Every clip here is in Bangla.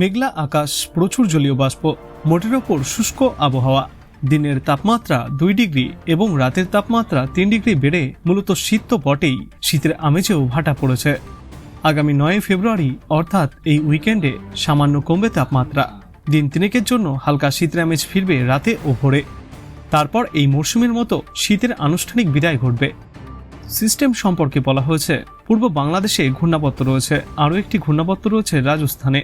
মেঘলা আকাশ, প্রচুর জলীয় বাষ্প, মোটের ওপর শুষ্ক আবহাওয়া। দিনের তাপমাত্রা 2 ডিগ্রি এবং রাতের তাপমাত্রা 3 ডিগ্রি বেড়ে মূলত শীত তো বটেই, শীতের আমেজেও ভাটা পড়েছে। আগামী 9 ফেব্রুয়ারি অর্থাৎ এই উইকেন্ডে সামান্য কমবে তাপমাত্রা। দিন তিনেকের জন্য হালকা শীতের আমেজ ফিরবে রাতে ও ভোরে। তারপর এই মরশুমের মতো শীতের আনুষ্ঠানিক বিদায় ঘটবে। সিস্টেম সম্পর্কে বলা হয়েছে, পূর্ব বাংলাদেশে ঘূর্ণাবর্ত রয়েছে, আরও একটি ঘূর্ণাবর্ত রয়েছে রাজস্থানে।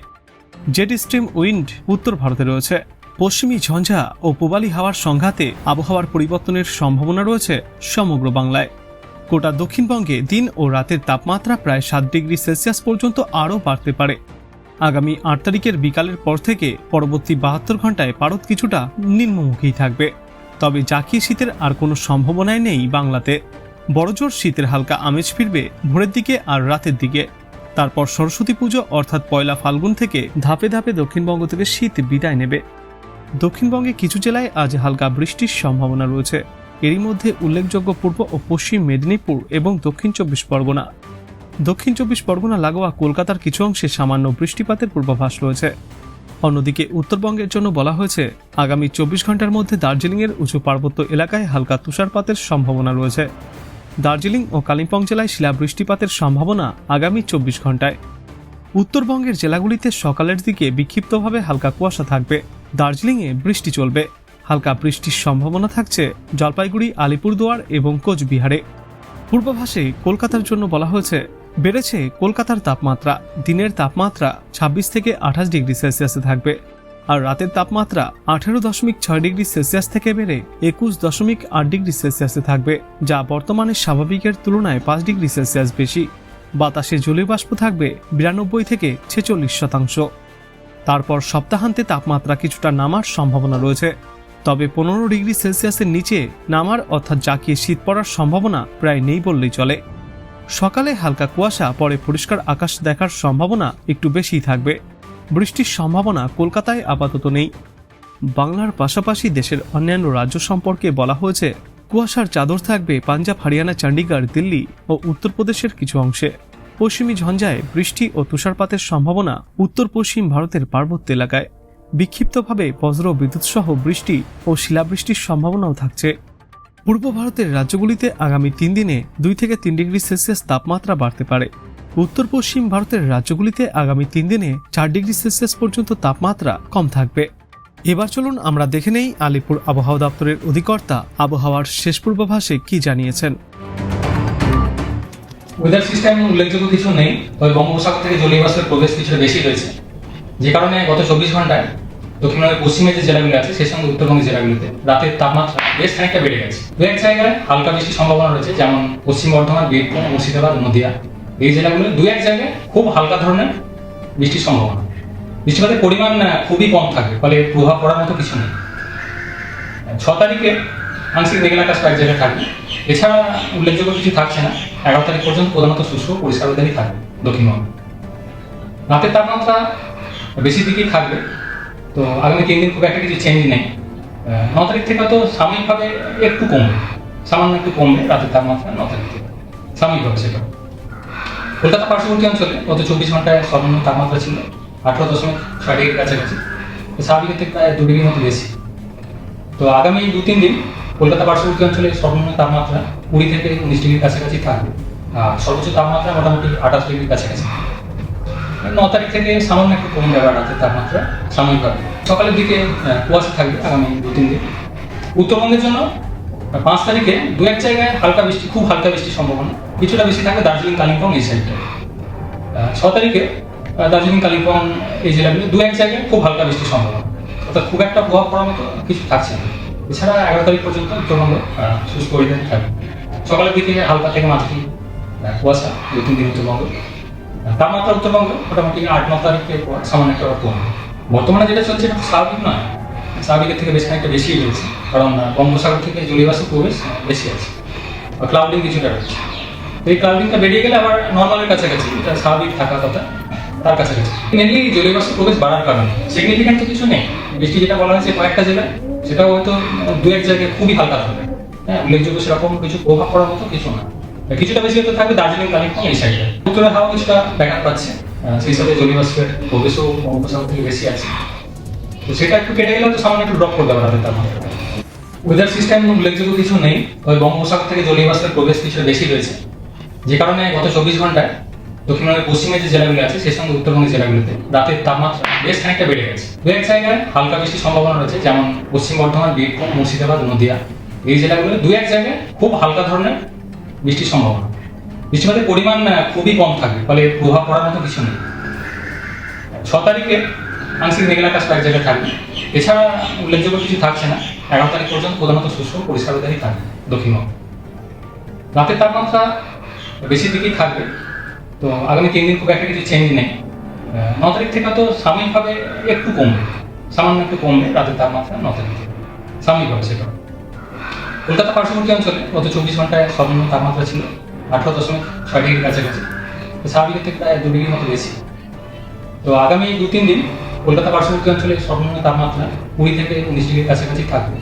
জেট স্ট্রিম উইন্ড উত্তর ভারতে রয়েছে। পশ্চিমী ঝঞ্ঝা ও পূবালি হাওয়ার সংঘাতে আবহাওয়ার পরিবর্তনের সম্ভাবনা রয়েছে সমগ্র বাংলায়। গোটা দক্ষিণবঙ্গে দিন ও রাতের তাপমাত্রা প্রায় 7 ডিগ্রি সেলসিয়াস পর্যন্ত আরও বাড়তে পারে। আগামী 8 তারিখের বিকালের পর থেকে পরবর্তী 72 ঘন্টায় পারদ কিছুটা নিম্নমুখী থাকবে। তবে জাকিয়ে শীতের আর কোনো সম্ভাবনাই নেই বাংলাতে। বড়জোর শীতের হালকা আমেজ ফিরবে ভোরের দিকে আর রাতের দিকে। তারপর সরস্বতী পুজো অর্থাৎ পয়লা ফাল্গুন থেকে ধাপে ধাপে দক্ষিণবঙ্গ থেকে শীত বিদায় নেবে। দক্ষিণবঙ্গে কিছু জেলায় আজ হালকা বৃষ্টির সম্ভাবনা রয়েছে। এরই মধ্যে উল্লেখযোগ্য পূর্ব ও পশ্চিম মেদিনীপুর এবং দক্ষিণ 24 পরগনা। দক্ষিণ 24 পরগনা লাগোয়া কলকাতার কিছু অংশে সামান্য বৃষ্টিপাতের পূর্বাভাস রয়েছে। অন্যদিকে উত্তরবঙ্গের জন্য বলা হয়েছে, আগামী 24 ঘন্টার মধ্যে দার্জিলিংয়ের উঁচু পার্বত্য এলাকায় হালকা তুষারপাতের সম্ভাবনা রয়েছে। দার্জিলিং ও কালিম্পং জেলায় শিলা বৃষ্টিপাতের সম্ভাবনা আগামী 24 ঘন্টায়। উত্তরবঙ্গের জেলাগুলিতে সকালের দিকে বিক্ষিপ্তভাবে হালকা কুয়াশা থাকবে। দার্জিলিংয়ে বৃষ্টি চলবে। হালকা বৃষ্টির সম্ভাবনা থাকছে জলপাইগুড়ি, আলিপুরদুয়ার এবং কোচবিহারে। পূর্বাভাসে কলকাতার জন্য বলা হয়েছে, বেড়েছে কলকাতার তাপমাত্রা। দিনের তাপমাত্রা 26 থেকে 28 ডিগ্রি সেলসিয়াসে থাকবে, আর রাতের তাপমাত্রা 18.6 ডিগ্রি সেলসিয়াস থেকে বেড়ে 21.8 ডিগ্রি সেলসিয়াসে থাকবে, যা বর্তমানে স্বাভাবিকের তুলনায় 5 ডিগ্রি সেলসিয়াস বেশি। বাতাসে জলীয় বাষ্প থাকবে 92 থেকে 46%। তারপর সপ্তাহান্তে তাপমাত্রা কিছুটা নামার সম্ভাবনা রয়েছে, তবে 15 ডিগ্রি সেলসিয়াসের নিচে নামার অর্থাৎ জাকিয়ে শীত পড়ার সম্ভাবনা প্রায় নেই বললেই চলে। সকালে হালকা কুয়াশা, পরে পরিষ্কার আকাশ দেখার সম্ভাবনা একটু বেশিই থাকবে। বৃষ্টির সম্ভাবনা কলকাতায় আপাতত নেই। বাংলার পাশাপাশি দেশের অন্যান্য রাজ্য সম্পর্কে বলা হয়েছে, কুয়াশার চাদর থাকবে পাঞ্জাব, হরিয়ানা, চণ্ডীগড়, দিল্লি ও উত্তরপ্রদেশের কিছু অংশে। পশ্চিমী ঝঞ্ঝায় বৃষ্টি ও তুষারপাতের সম্ভাবনা উত্তর পশ্চিম ভারতের পার্বত্য এলাকায়। বিক্ষিপ্তভাবে বজ্র বিদ্যুৎ সহ বৃষ্টি ও শিলাবৃষ্টির সম্ভাবনাও থাকছে। পূর্ব ভারতের রাজ্যগুলিতে আগামী 3 দিনে 2 থেকে 3 ডিগ্রি সেলসিয়াস তাপমাত্রা বাড়তে পারে। উত্তর পশ্চিম ভারতের রাজ্যগুলিতে আগামী 3 দিনে 4 ডিগ্রি সেলসিয়াস পর্যন্ত তাপমাত্রা কম থাকবে। এবার চলুন আমরা দেখে নেই আলিপুর আবহাওয়া দপ্তরের অধিকর্তা আবহাওয়ার শেষ পূর্বাভাসে কি জানিয়েছেন। ওয়েদার সিস্টেম উল্লেখযোগ্য কিছু নেই, তবে বঙ্গোপসাগর থেকে জলীয় বাষ্পের প্রবেশ কিছুটা বেশি রয়েছে, যে কারণে গত 24 ঘন্টায় দক্ষিণবঙ্গের পশ্চিমে যে জেলাগুলি আছে সেই সঙ্গে উত্তরবঙ্গের জেলাগুলিতে রাতের তাপমাত্রা বেশ খানিকটা বেড়ে গেছে। দু এক জায়গায় হালকা বৃষ্টির সম্ভাবনা রয়েছে, যেমন পশ্চিম বর্ধমান, বীরভূম, মুর্শিদাবাদ, নদিয়া। এই জেলাগুলো দু এক জায়গায় খুব হালকা ধরনের বৃষ্টির সম্ভাবনা। বৃষ্টিপাতের পরিমাণ খুবই কম থাকবে, ফলে প্রভাব পড়ার মতো কিছু নেই। 6 তারিখে আংশিক মেঘলা আকাশ কয়েক জায়গায় থাকবে। এছাড়া উল্লেখযোগ্য কিছু থাকছে না। 11 তারিখ পর্যন্ত প্রধানত শুষ্ক পরিষ্কার ওয়েদারই থাকবে দক্ষিণবঙ্গে। রাতের তাপমাত্রা বেশি দিকেই থাকবে, তো আগামী 3 দিন খুব একটা কিছু চেঞ্জ নেই। 9 তারিখ থেকে তো সাময়িকভাবে একটু কমবে, সামান্য একটু কমবে রাতের তাপমাত্রা 9 তারিখ থেকে সাময়িকভাবে। সেটা কলকাতা পার্শ্ববর্তী অঞ্চলে গত 24 ঘন্টায় সর্বনিম্ন তাপমাত্রা ছিল 18.6 ডিগ্রির কাছাকাছি, স্বাভাবিকের থেকে প্রায় 2 ডিগ্রির মতো বেশি। তো আগামী 2-3 দিন কলকাতা পার্শ্ববর্তী অঞ্চলে সর্বনিম্ন তাপমাত্রা 20 থেকে 19 ডিগ্রির কাছাকাছি থাকবে, আর সর্বোচ্চ তাপমাত্রা মোটামুটি 28 ডিগ্রির কাছাকাছি। 9 তারিখ থেকে সামান্য একটু কমে যাবে রাতের তাপমাত্রা সাময়িকভাবে। সকালের দিকে কুয়াশা থাকবে আগামী 2-3 দিন। উত্তরবঙ্গের জন্য 5 তারিখে দু এক জায়গায় হালকা বৃষ্টি, খুব হালকা বৃষ্টির সম্ভাবনা কিছুটা বেশি থাকবে দার্জিলিং, কালিম্পং এই সাইডটা। 6 তারিখে দার্জিলিং, কালিম্পং এই জেলাগুলো দু এক জায়গায় খুব হালকা বৃষ্টির সম্ভাবনা, অর্থাৎ খুব একটা প্রভাব পড়ার মতো কিছু থাকছে না। এছাড়া 11 তারিখ পর্যন্ত উত্তরবঙ্গ শুষ্ক ওয়েদার থাকবে। সকালের দিকে হালকা থেকে মাঝারি কুয়াশা 2-3 দিন উত্তরবঙ্গ। তাপমাত্রা উত্তরবঙ্গে মোটামুটি 8-9 তারিখের পর সামান্য একটা কমবে। বর্তমানে যেটা চলছে এটা স্বাভাবিক নয়, স্বাভাবিকের থেকে বেশ খানিকটা বেশি রয়েছে, কারণ বঙ্গোপসাগর থেকে জলীয় বাষ্পের প্রবেশ বেশি আছে, ক্লাউডিং কিছুটা রয়েছে। তো এই ক্লাউডিংটা বেরিয়ে গেলে আবার নর্মালের কাছাকাছি, এটা স্বাভাবিক থাকার কথা, তার কাছাকাছি। মেনলি জলীয় বাষ্পের প্রবেশ বাড়ার কারণে সিগনিফিক্যান্ট তো কিছু নেই। বৃষ্টি যেটা বলা হয়েছে কয়েকটা জেলায়, সেটাও হয়তো দু এক জায়গায় খুবই হালকা থাকবে। উল্লেখযোগ্য সেরকম কিছু প্রভাব পড়ার মতো কিছু না। কিছুটা বেশি হতে থাকবে দার্জিলিং, কালিম্পং এই সাইডে। উত্তরের হাওয়া কিছুটা ব্যাঘাত পাচ্ছে, সেই সাথে জলীয়বাষ্পের প্রবেশও বঙ্গোপসাগর থেকে বেশি আছে। তো সেটা একটু কেটে গেলে তো সামান্য একটু ড্রপ করতে পারে রাতের তাপমাত্রা। ওয়েদার সিস্টেম উল্লেখযোগ্য কিছু নেই, তবে বঙ্গোপসাগর থেকে জলীয়বাষ্পের প্রবেশ কিছুটা বেশি রয়েছে, যে কারণে গত 24 ঘন্টায় দক্ষিণবঙ্গের পশ্চিমে যে জেলাগুলো আছে সেই সঙ্গে উত্তরবঙ্গের জেলাগুলোতে রাতের তাপমাত্রা বেশ খানিকটা বেড়ে গেছে। দু এক জায়গায় হালকা বৃষ্টির সম্ভাবনা রয়েছে, যেমন পশ্চিম বর্ধমান, বীরভূম, মুর্শিদাবাদ, নদিয়া, এই জেলাগুলো দু এক জায়গায় খুব হালকা ধরনের বৃষ্টির সম্ভাবনা। বৃষ্টিপাতের পরিমাণ খুবই কম থাকবে, ফলে এর প্রভাব পড়ার মতো কিছু নেই। 6 তারিখে আংশিক মেঘলা আকাশ কয়েক জায়গায় থাকবে, এছাড়া উল্লেখযোগ্য কিছু থাকছে না। 11 তারিখ পর্যন্ত প্রধানত শুষ্ক পরিষ্কার ওয়েদারই থাকবে দক্ষিণবঙ্গ। রাতের তাপমাত্রা বেশি দিকেই থাকবে, তো আগামী 3 দিন খুব একটা কিছু চেঞ্জ নেই। 9 তারিখ থেকে তো সাময়িকভাবে একটু কমবে, সামান্য একটু কমবে রাতের তাপমাত্রা 9 তারিখ থেকে সাময়িকভাবে। সেটা কলকাতা পার্শ্ববর্তী অঞ্চলে গত 24 ঘন্টায় সর্বনিম্ন তাপমাত্রা ছিল 18.6 ডিগ্রির কাছাকাছি, স্বাভাবিকের থেকে প্রায় 2 ডিগ্রির মতো বেশি। তো আগামী 2-3 দিন কলকাতা পার্শ্ববর্তী অঞ্চলে সর্বনিম্ন তাপমাত্রা 20 থেকে 19 ডিগ্রির কাছাকাছি থাকবে।